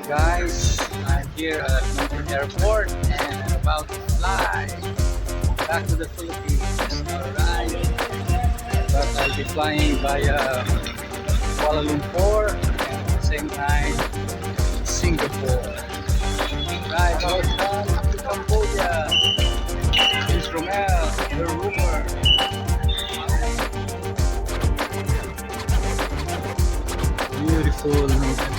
guys, I'm here at Melbourne Airport and I'm about to fly back to the Philippines. Alright, but I'll be flying via Kuala Lumpur and at the same time Singapore. Right, welcome to Cambodia. This is Romel, the rumor. Beautiful mountain.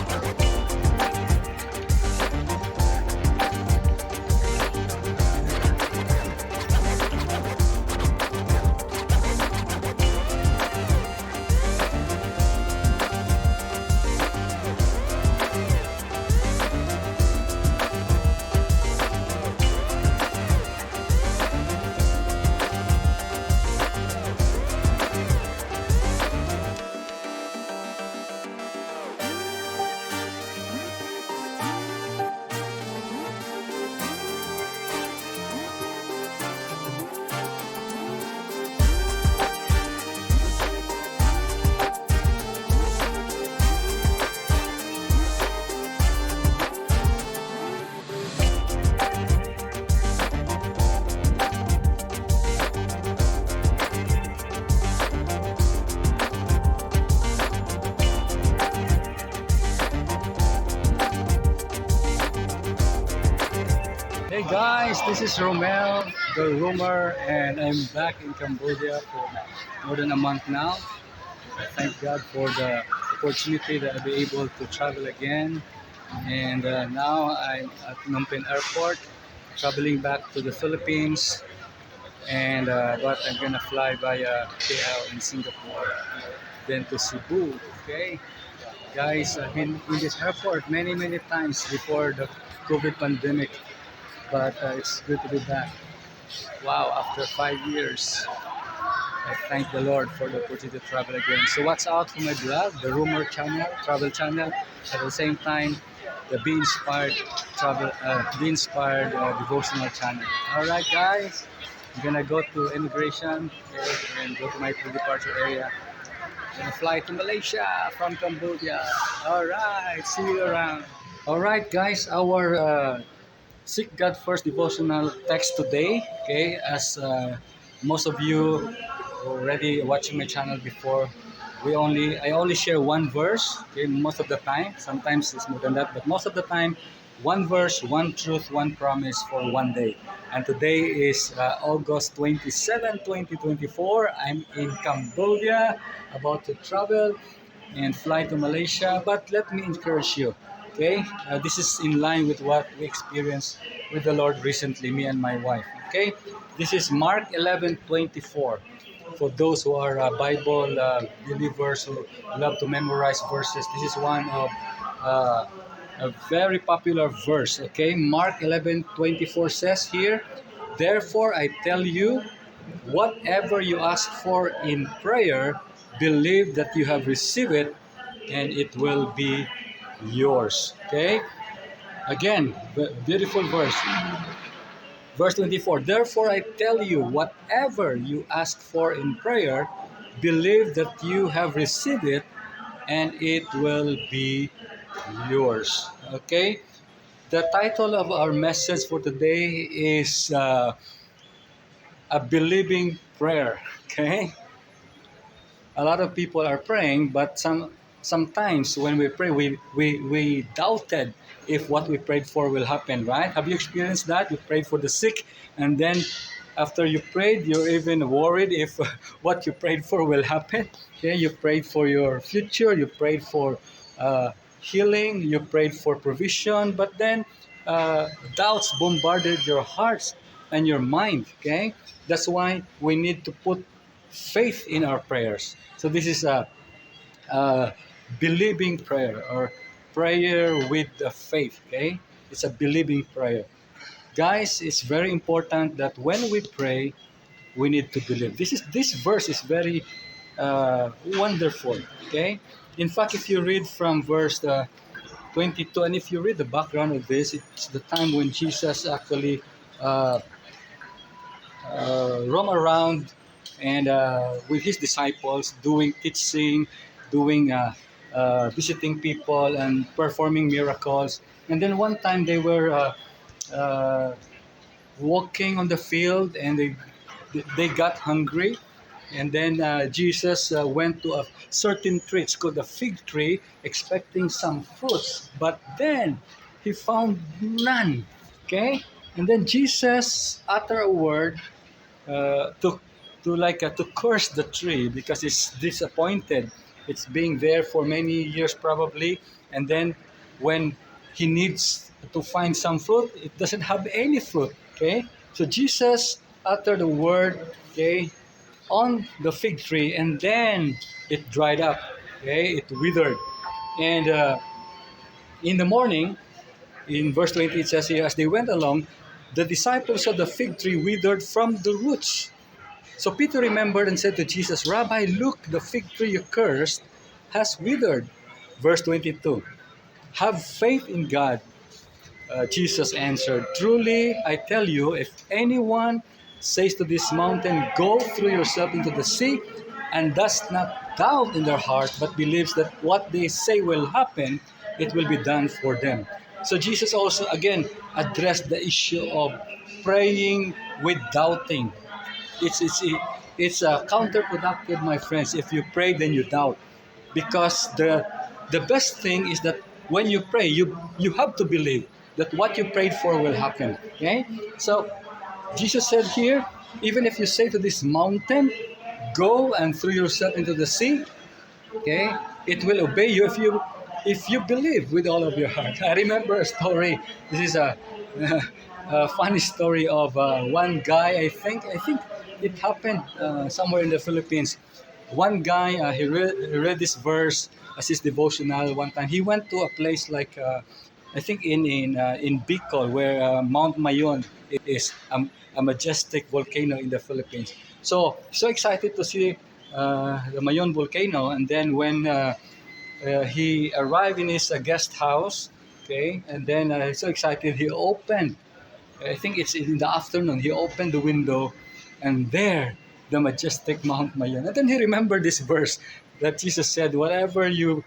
Hey guys, this is Romel, the rumor, and I'm back in Cambodia for more than a month now. I thank God for the opportunity that I'll be able to travel again. And now I'm at Phnom Penh Airport, traveling back to the Philippines. And but I'm gonna fly via KL in Singapore, then to Cebu. Okay, guys, I've been in this airport many times before the COVID pandemic, but it's good to be back. Wow, after 5 years, I thank the Lord for the opportunity to travel again. So watch out for my blog, the Rumor Channel, Travel Channel. At the same time, the Be Inspired Devotional Channel. All right, guys, I'm gonna go to immigration, okay, and go to my pre-departure area. I'm gonna fly to Malaysia from Cambodia. All right, see you around. All right, guys, our Seek God First devotional text today. Okay, as most of you already watching my channel before, I only share one verse. Okay, most of the time. Sometimes it's more than that, but most of the time, one verse, one truth, one promise for one day. And today is August 27, 2024. I'm in Cambodia, about to travel and fly to Malaysia. But let me encourage you. Okay, this is in line with what we experienced with the Lord recently, me and my wife. Okay, this is Mark 11:24. For those who are Bible believers who love to memorize verses, this is one of uh, a very popular verse. Okay, Mark 11:24 says here, "Therefore I tell you, whatever you ask for in prayer, believe that you have received it, and it will be yours." Okay? Again, beautiful verse. Verse 24. Therefore I tell you, whatever you ask for in prayer, believe that you have received it, and it will be yours. Okay? The title of our message for today is a believing prayer. Okay? A lot of people are praying, but sometimes when we pray, we doubted if what we prayed for will happen, right? Have you experienced that? You prayed for the sick, and then after you prayed, you're even worried if what you prayed for will happen. Okay, you prayed for your future, you prayed for healing, you prayed for provision, but then doubts bombarded your hearts and your mind. Okay, that's why we need to put faith in our prayers. So this is a believing prayer, or prayer with the faith. Okay, it's a believing prayer, guys. It's very important that when we pray, we need to believe. This verse is very wonderful. Okay, in fact, if you read from verse 22, and if you read the background of this, it's the time when Jesus actually uh, roam around and with his disciples, doing teaching, doing visiting people and performing miracles. And then one time they were uh, walking on the field, and they got hungry, and then Jesus went to a certain tree, it's called a fig tree, expecting some fruits, but then he found none. Okay, and then Jesus uttered a word to curse the tree because it's disappointed. It's being there for many years probably, and then when he needs to find some fruit, it doesn't have any fruit. Okay, so Jesus uttered a word, okay, on the fig tree, and then it dried up. Okay, it withered, and in the morning, in verse 20, it says here, as they went along, the disciples saw the fig tree withered from the roots. So Peter remembered and said to Jesus, Rabbi, look, the fig tree you cursed has withered. Verse 22, have faith in God. Jesus answered, truly, I tell you, if anyone says to this mountain, go throw yourself into the sea, and does not doubt in their heart, but believes that what they say will happen, it will be done for them. So Jesus also again addressed the issue of praying with doubting. It's counterproductive, my friends. If you pray, then you doubt, because the best thing is that when you pray, you have to believe that what you prayed for will happen. Okay, so Jesus said here, even if you say to this mountain, go and throw yourself into the sea, okay, it will obey you if you believe with all of your heart. I remember a story. This is a funny story of one guy. I think it happened somewhere in the Philippines. One guy, he read this verse as his devotional one time. He went to a place like I think in Bicol, where Mount Mayon is a majestic volcano in the Philippines. So excited to see the Mayon volcano, and then when he arrived in his guest house, okay, and then so excited, he opened, I think it's in the afternoon, he opened the window, and there, the majestic Mount Mayon. And then he remembered this verse that Jesus said, whatever you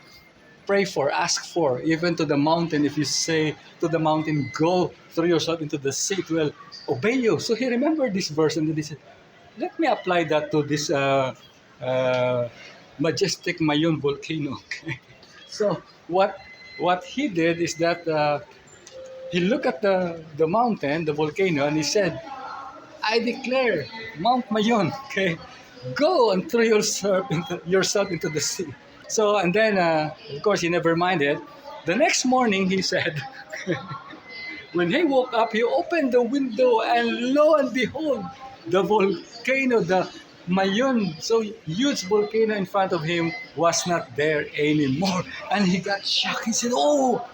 pray for, ask for, even to the mountain, if you say to the mountain, go throw yourself into the sea, it will obey you. So he remembered this verse, and then he said, let me apply that to this majestic Mayon volcano. Okay? So what he did is that he looked at the mountain, the volcano, and he said, I declare, Mount Mayon, okay, go and throw yourself into the sea. So, and then, of course, he never minded. The next morning, he said, when he woke up, he opened the window, and lo and behold, the volcano, the Mayon, so huge volcano in front of him, was not there anymore. And he got shocked. He said, oh,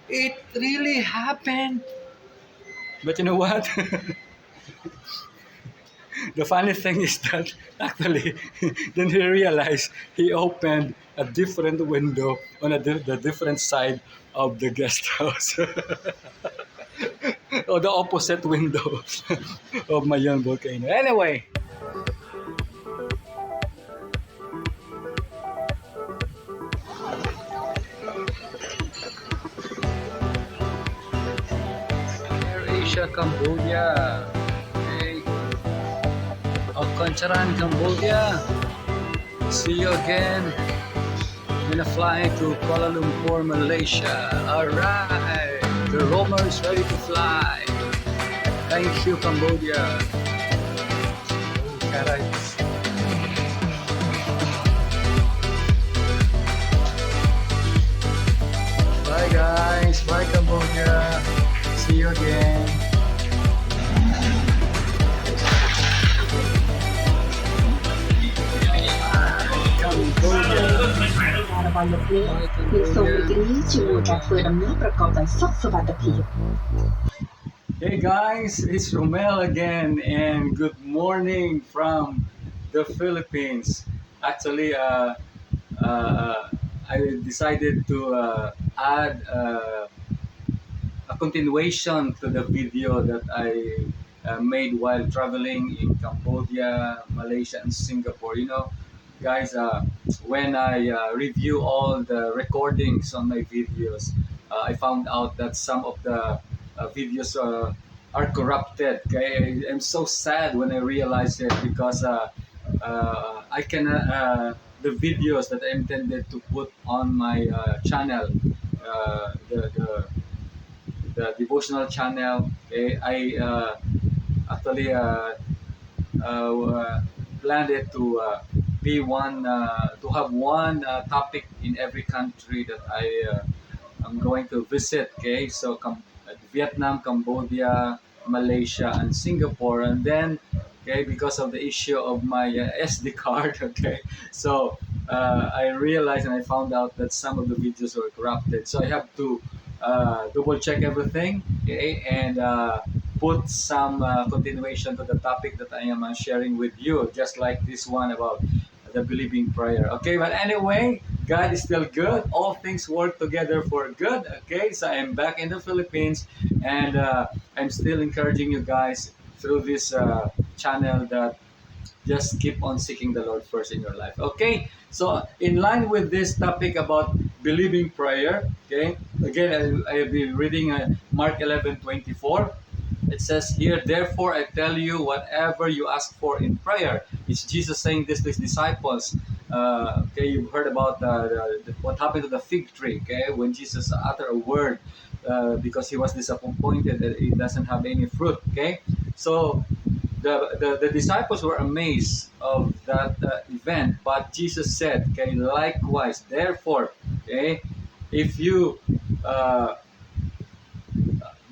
it really happened. But you know what? The funny thing is that actually, then he realized he opened a different window on the different side of the guest house. Or the opposite window of Mayon volcano. Anyway. AirAsia Cambodia. Okay. Alcantaran, Cambodia. See you again. I'm gonna fly to Kuala Lumpur, Malaysia. Alright. The roamer is ready to fly. Thank you, Cambodia. Oh, caray. Bye guys. Bye Cambodia. See you again. Cambodia. របស់លោកនាងនិងសូមរីករាយជាមួយការធ្វើដំណើរប្រកបដោយសុខសុវត្ថិភាព Hey guys, it's Romel again, and good morning from the Philippines. Actually, I decided to add a continuation to the video that I made while traveling in Cambodia, Malaysia, and Singapore. You know, guys, when I review all the recordings on my videos, I found out that some of the videos are corrupted. Okay, I'm so sad when I realized it because I can the videos that I intended to put on my channel, uh, the, the the devotional channel. Okay, I actually planned it to be one to have one topic in every country that I'm going to visit. Okay, so Vietnam, Cambodia, Malaysia, and Singapore, and then okay, because of the issue of my SD card, okay, so I realized and I found out that some of the videos were corrupted. So I have to double check everything, okay, and put some continuation to the topic that I am sharing with you, just like this one about the believing prayer. Okay, but anyway, God is still good. All things work together for good. Okay, so I'm back in the Philippines, and I'm still encouraging you guys through this channel that just keep on seeking the Lord first in your life. Okay, so in line with this topic about believing prayer, okay, again, I'll be reading Mark 11:24. It says here, therefore I tell you, whatever you ask for in prayer. It's Jesus saying this to his disciples. Okay, you've heard about what happened to the fig tree, okay, when Jesus uttered a word because he was disappointed that it doesn't have any fruit, okay. So the disciples were amazed of that event, but Jesus said, okay, likewise, therefore, okay, if you uh,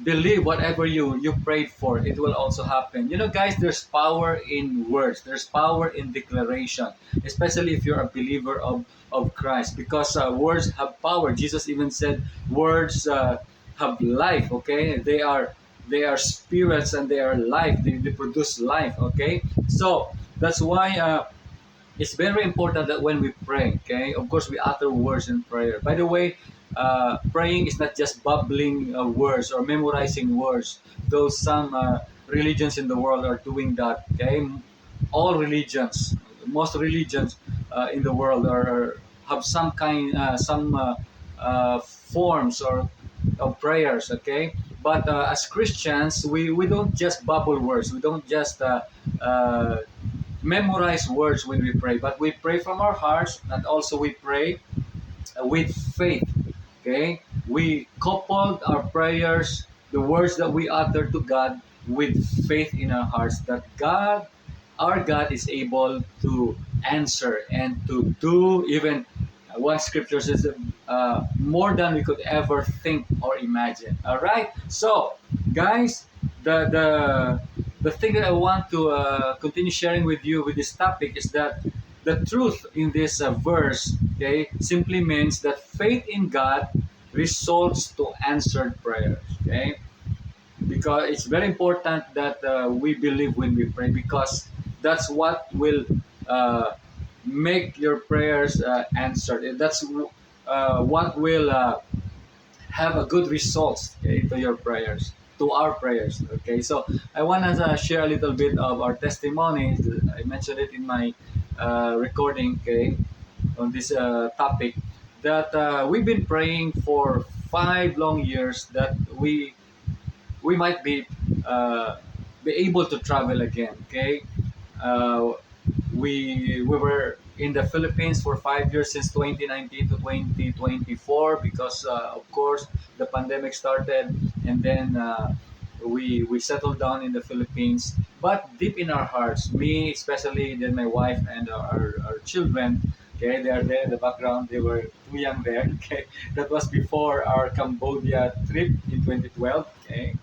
believe whatever you prayed for, it will also happen. You know, guys, there's power in words. There's power in declaration, especially if you're a believer of Christ, because words have power. Jesus even said words have life. Okay, they are spirits and they are life. They produce life. Okay, so that's why. It's very important that when we pray, okay, of course we utter words in prayer. By the way, praying is not just babbling words or memorizing words. Though some religions in the world are doing that, okay, all religions, most religions in the world have some forms or of prayers, okay. But as Christians, we don't just babble words. We don't just memorize words when we pray, but we pray from our hearts, and also we pray with faith. Okay, we coupled our prayers, the words that we utter to God, with faith in our hearts that God, our God, is able to answer and to do even one scripture says more than we could ever think or imagine. All right, so guys, the thing that I want to continue sharing with you with this topic is that the truth in this verse, okay, simply means that faith in God results to answered prayers. Okay, because it's very important that we believe when we pray, because that's what will uh, make your prayers answered. That's what will have a good results, okay, to your prayers, to our prayers. Okay, so I want to share a little bit of our testimony. I mentioned it in my recording, okay, on this topic, that we've been praying for 5 long years that we might be able to travel again. Okay, uh, we were in the Philippines for 5 years, since 2019 to 2024, because of course the pandemic started, and then we settled down in the Philippines. But deep in our hearts, me especially, then my wife and our children, okay, they are there in the background. They were too young there. Okay, that was before our Cambodia trip in 2012. Okay,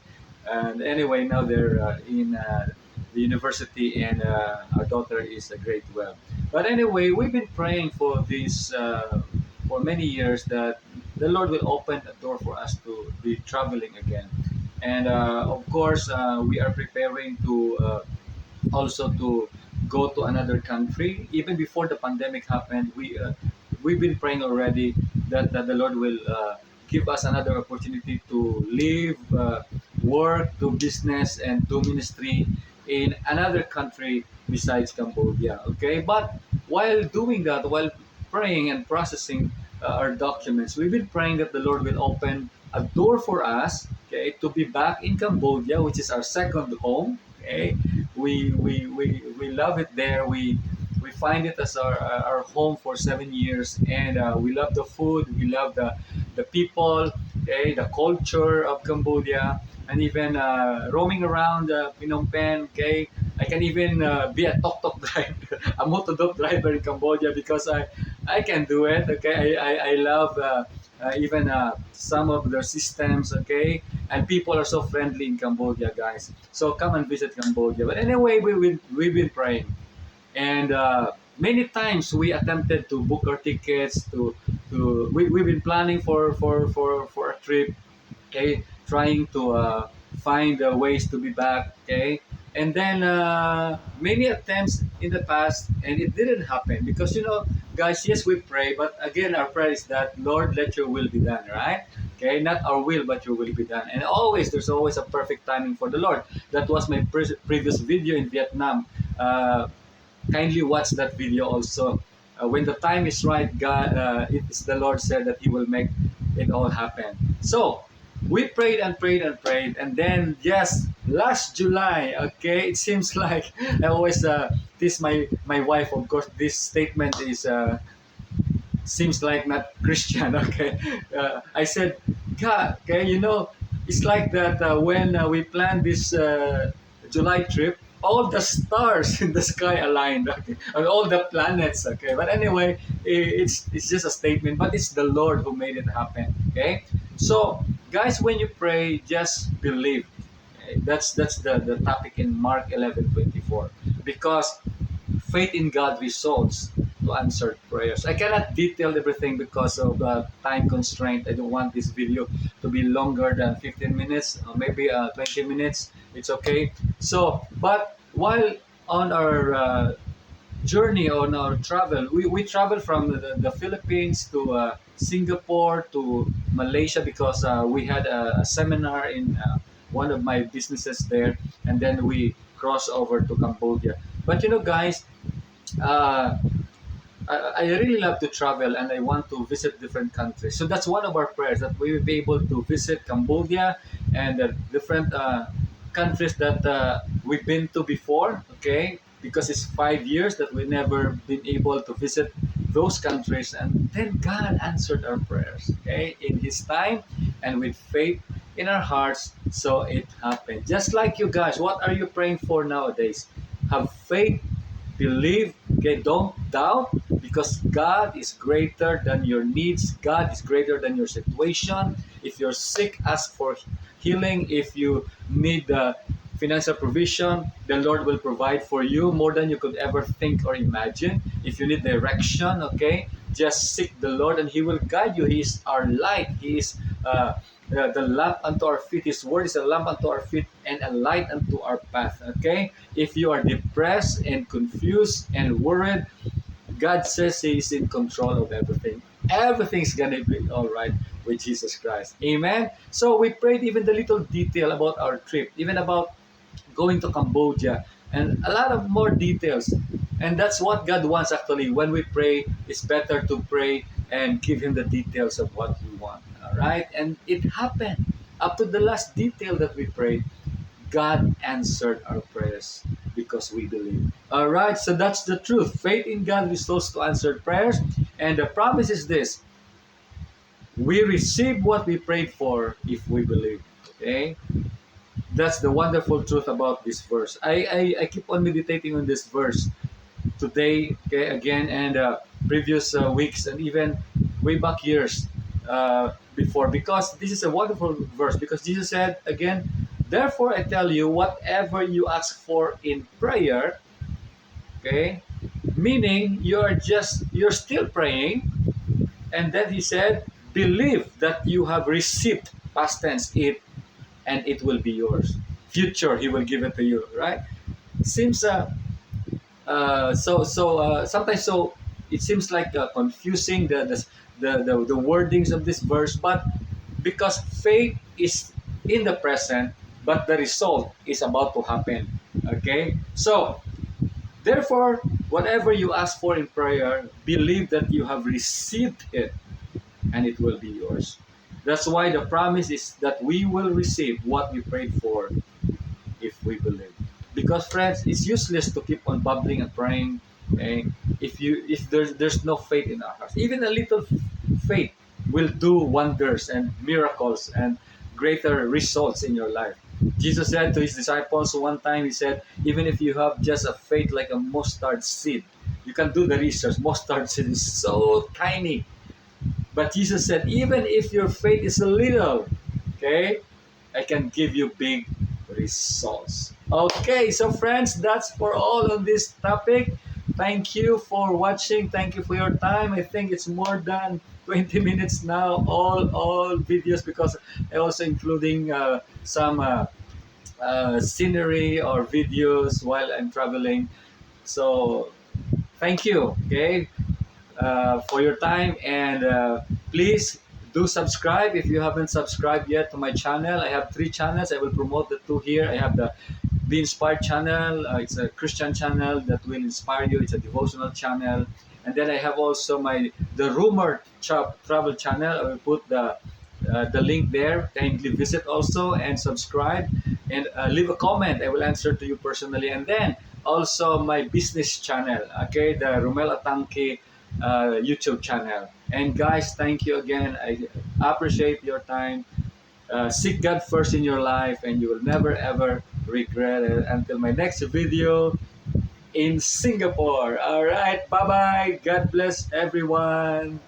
and anyway, now they're in the university, and our daughter is a grade 12. But anyway, we've been praying for this for many years, that the Lord will open a door for us to be traveling again. And of course, we are preparing to also to go to another country. Even before the pandemic happened, we've been praying already that the Lord will give us another opportunity to live, work, do business, and do ministry in another country besides Cambodia. Okay, but while doing that, while praying and processing our documents, we've been praying that the Lord will open a door for us, okay, to be back in Cambodia, which is our second home. Okay, we love it there. We find it as our home for 7 years, and we love the food. We love the people, okay, the culture of Cambodia, and even roaming around Phnom Penh. Okay, I can even be a tok driver, a motor driver in Cambodia because I can do it. Okay, I love even some of their systems. Okay, and people are so friendly in Cambodia, guys. So come and visit Cambodia. But anyway, we've been praying, and many times we attempted to book our tickets we've been planning for a trip, okay, trying to find ways to be back, okay, and then many attempts in the past, and it didn't happen because guys, yes, we pray, but again, our prayer is that, Lord, let your will be done, right? Okay, not our will but your will be done, and there's always a perfect timing for the Lord. That was my previous video in Vietnam. Kindly watch that video also. When the time is right, God, it is the Lord said that He will make it all happen. So we prayed and prayed and prayed, and then yes, last July, okay, it seems like I always this my wife. Of course, this statement is seems like not Christian. Okay, I said, God, okay, it's like that when we planned this July trip, all the stars in the sky aligned, okay, and all the planets. Okay, but anyway, it's just a statement, but it's the Lord who made it happen. Okay, so guys, when you pray, just believe. Okay? That's the topic in Mark 11:24, because faith in God results to answered prayers. I cannot detail everything because of time constraint. I don't want this video to be longer than 15 minutes, or maybe 20 minutes. It's okay. So, but while on our journey, on our travel, we travel from the Philippines to Singapore to Malaysia because we had a seminar in one of my businesses there, and then we cross over to Cambodia. But guys, uh, I really love to travel and I want to visit different countries. So that's one of our prayers, that we will be able to visit Cambodia and different countries that we've been to before. Okay, because it's 5 years that we never been able to visit those countries, and then God answered our prayers. Okay, in His time and with faith in our hearts, so it happened. Just like you guys, what are you praying for nowadays? Have faith, believe, okay, don't doubt, because God is greater than your needs. God is greater than your situation. If you're sick, ask for healing. If you need financial provision, the Lord will provide for you more than you could ever think or imagine. If you need direction, okay, just seek the Lord and He will guide you. He is our light. He is the lamp unto our feet. His word is a lamp unto our feet and a light unto our path. Okay? If you are depressed and confused and worried, God says He is in control of everything. Everything's gonna be all right with Jesus Christ. Amen. So we prayed even the little detail about our trip, even about going to Cambodia, and a lot of more details. And that's what God wants actually. When we pray, it's better to pray and give Him the details of what we want. All right? And it happened. Up to the last detail that we prayed, God answered our prayers because we believe. All right? So that's the truth. Faith in God restores to answered prayers. And the promise is this: we receive what we prayed for if we believe. Okay? That's the wonderful truth about this verse. I keep on meditating on this verse today, okay, again, and previous weeks, and even way back years before, because this is a wonderful verse. Because Jesus said again, therefore I tell you, whatever you ask for in prayer, okay, meaning you're still praying, and then He said, believe that you have received, past tense, it, and it will be yours. Future, He will give it to you, right? Seems sometimes, so it seems like confusing the wordings of this verse, but because faith is in the present, but the result is about to happen. Okay, so therefore, whatever you ask for in prayer, believe that you have received it, and it will be yours. That's why the promise is that we will receive what we prayed for if we believe. Because friends, it's useless to keep on bubbling and praying. Okay? If there's no faith in our hearts, even a little faith will do wonders and miracles and greater results in your life. Jesus said to his disciples one time, he said, even if you have just a faith like a mustard seed, you can do the research. Mustard seed is so tiny. But Jesus said, even if your faith is a little, okay, I can give you big results. Okay, so friends, that's for all on this topic. Thank you for watching. Thank you for your time. I think it's more than 20 minutes now, all videos, because I also including some scenery or videos while I'm traveling. So thank you, okay, for your time, and please do subscribe if you haven't subscribed yet to my channel. I have 3 channels. I will promote the 2 here. I have the Be Inspired channel. It's a Christian channel that will inspire you. It's a devotional channel. And then I have also the Rumor Travel channel. I will put the link there. Kindly visit also and subscribe and leave a comment. I will answer to you personally. And then also my business channel, okay, the Romel Atangke YouTube channel. And guys, thank you again. I appreciate your time. Seek God first in your life, and you will never ever regret it. Until my next video in Singapore. All right, bye bye. God bless everyone.